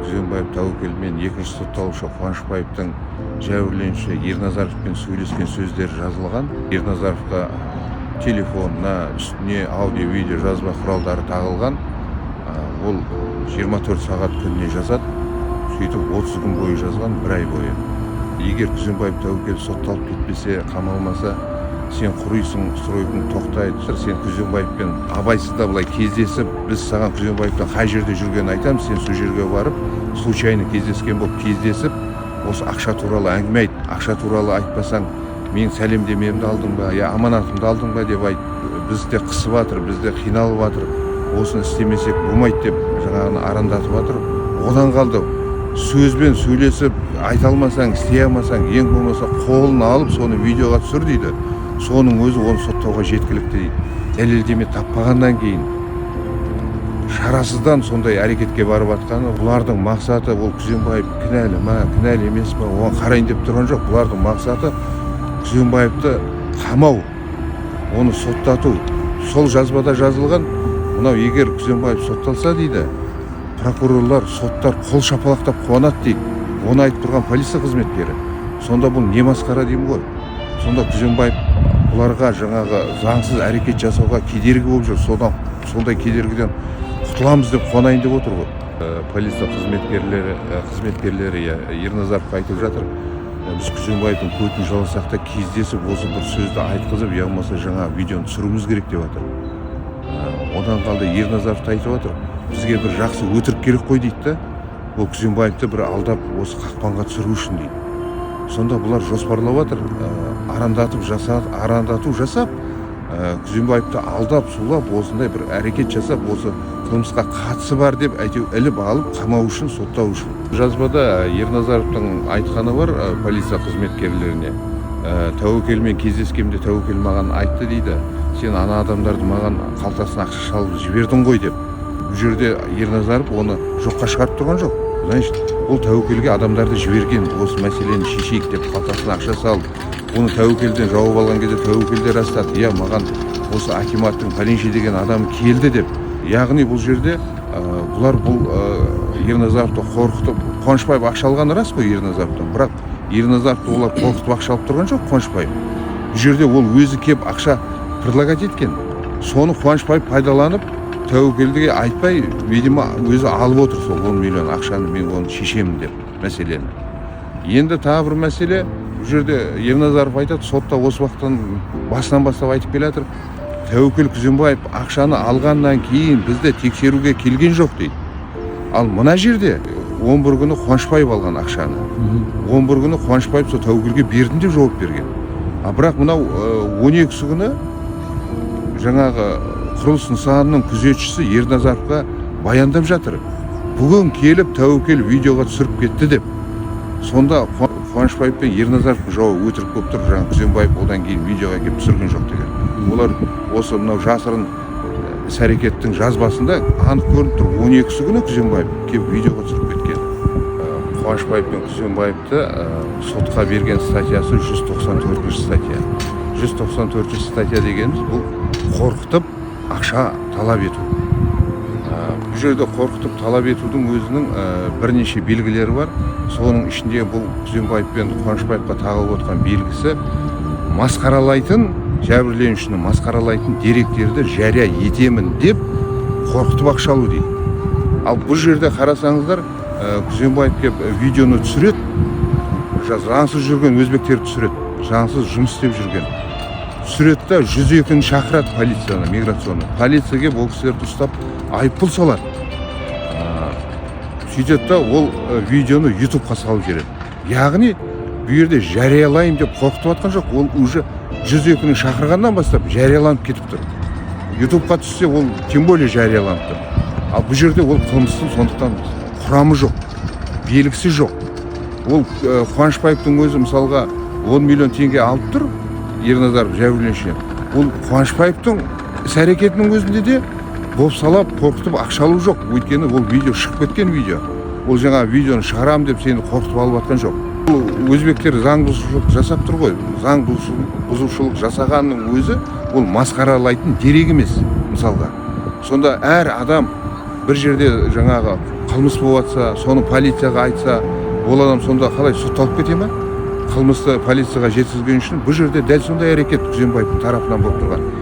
Күзембаев Тәуекел мен екінші сотталушы Қуанышбаевтың жәбірленуші Ерназаровпен сөйлескен сөздері жазылған. Ерназаровқа телефонына, үстіне аудио-видео жазба құралдары тағылған. Ол 24 сағат күніне жазады. Сөйтіп 30 күн бойы жазған, 1 ай бойы. Егер Күзембаев Тәуекел сотталып кетпесе, қамалмаса, сен құрыйсың, стройкың тоқтайды. Сен Күзембаевпен абайсызда былай кездесіп, біз саған Күзембаевтың қай жерде жүргенін айтамыз, сен сол жерге барып, случайно кездескен болып кездесіп, осы ақша туралы әңгіме айт. Ақша туралы айтпасаң, мен сәлемдемемді алдың ба, я аманатымды алдың ба деп айт. Бізде қысып жатыр, бізде қиналып жатыр. Осыны істемесек болмайды деп жаңағыны арандатып жатыр. Одан қалды. Сөзбен сөйлесіп, айта алмасаң, істей алмасаң, ең болмаса қолын алып, соны видеоға түсір дейді. Соның өзі оны соттауға жеткілікті дейді. Дәлелдеме таппағаннан кейін шарасыздан сондай әрекетке барып жатқаны, бұлардың мақсаты ол Күзембаев кінәлі ма, кінәлі емес па, оған қарайын деп тұрған жоқ. Бұлардың мақсаты Күзембаевты қамау, оны соттату. Сол жазбада жазылған, мынау егер Күзембаев сотталса дейді, прокурорлар, соттар қол шапалақтап қуанады дейді. Оны айтып тұрған полиция қызметкері. Сонда бұл не масқара деймін ғой. Сонда Күзембаев бұларға жаңағы заңсыз әрекет жасауға кедергі болып жүр. Сондай кедергіден құтыламыз деп қуанайын деп отыр ғой. Полиция қызметкерлері Ерназаровқа айтып жатыр. Біз Күзембаевтың көтін жаласақ та кездесіп, осы бір сөзді айтқызып, я болмаса жаңа видеоны түсіруіміз керек деп жатыр. Одан қалды Ерназаровты айтып жатыр. Бізге бір жақсы өтірік керек қой дейді да. Ол Күзембаевты бір алдап осы қақпанға түсіру үшін дейді. Сонда бұлар жоспарлап жатыр, арандату жасап, Күзембаевты алдап, сулап, осындай бір әрекет жасап, осы қылмысқа қатысы бар деп әйтеу іліп алып, қамау үшін, соттау үшін. Жазбада Ерназаровтың айтқаны бар полиция қызметкерлеріне. Тәуекелмен кездескенде Тәуекел маған айтты дейді, сен ана адамдарды маған қалтасына ақша салып жібердің ғой деп. Бұл жерде Ерназаров оны жоққа шығарып тұрған жоқ. Значит, ол Тәуекелге адамдарды жіберген, осы мәселені шешейік деп қалтасына ақша салып, оны Тәуекелден жауып алған кезде Тәуекелде растады, иә, маған осы акиматтың пәленше деген адамы келді деп. Яғни бұл жерде бұлар Ерназаровты қорқытып, Қуанышбаев ақша алғаны рас қой Ерназаровтан, бірақ Ерназаровты олар қорқытып ақша алып тұрған жоқ Қуанышбаев. Бұл жерде ол өзі кеп ақша предлагать еткен. Соны Қуанышбаев пайдаланып, Тәуекелге айтпай, видимо, өзі алып отыр сол 10 миллион ақшаны, мен оны шешемін деп мәселені. Енді тағы бір мәселе, бұл жерде Ерназаров айтады, сотта осы уақыттан басынан бастап айтып келе жатыр. Тәуекел Күзембаев ақшаны алғаннан кейін бізді тексеруге келген жоқ дейді. Ал мына жерде 11 күні Қуанышбаев алған ақшаны. 11 күні Қуанышбаев сол Тәуекелге бердім деп жауап берген. Бірақ мынау 12 күні жаңағы құрылыс нысанының күзетшісі Ерназаровқа баяндап жатыр. Бүгін келіп Тәуекел видеоға түсіріп кетті деп. Сонда Қуанышбаев пен Ерназаровтың жауабы өтірік болып тұр. Жаңа Күзембаев одан кейін видеоға келіп түсірген жоқ деген. Олар осы мынау жасырын іс-әрекеттің жазбасында анық көрініп тұр. 12 күні Күзембаев келіп видеоға түсіріп кеткен. Қуанышбаев пен Күзембаевты сотқа берген статьясы 194 статья. 194 статья дегеніміз бұл қорқытып ақша талап ету. Бұл жерде қорқытып талап етудің өзінің бірнеше белгілері бар. Соның ішінде бұл Күзембаев пен Қуанышбаевқа тағылып отқан белгісі масқаралайтын, жәбірленушіні масқаралайтын деректерді жария етемін деп қорқытып ақша алу дейді. Ал бұл жерде қарасаңыздар, Күзембаев кеп видеоны түсіреді, заңсыз жүрген өзбектерді түсіреді, заңсыз жұмыс істеп жүрген. Түсіреді да 102-ні шақырады полицияны, миграционны. Полицияға ол кісілерді ұстап айыппұл салады. Сөйтеді да ол видеоны YouTubeқа салып жібереді. Яғни бұл жерде жариялайым деп қорқытып жатқан жоқ, ол уже 102-ні шақырғаннан бастап жарияланып кетіп тұр. YouTubeқа түссе ол тем более жарияланып тұр. Ал бұл жерде ол қылмыстың сондықтан құрамы жоқ, белгісі жоқ. Ол Қуанышбаевтың өзі мысалға 10 миллион теңге алып тұр, Ерназаров жәбірленуші. Ол Қуанышбаевтың іс-әрекетінің өзінде де болып салап, қорқытып ақша алу жоқ. Өйткені ол видео шығып кеткен видео. Ол жаңа видеоны шығарам деп сені қорқытып алып жатқан жоқ. Ол өзбектер заң бұзушылық жасап тұр ғой. Заң бұзушылық жасағанның өзі ол масқаралайтын дерек емес мысалға. Сонда әр адам бір жерде жаңағы қылмыс болып жатса, соны полицияға айтса, ол адам сонда қалай сотталып кете ма? Қылмысты полицияға жеткізген үшін бұл жерде дәл сондай әрекет Күзембаевтың тарапынан болып тұрған.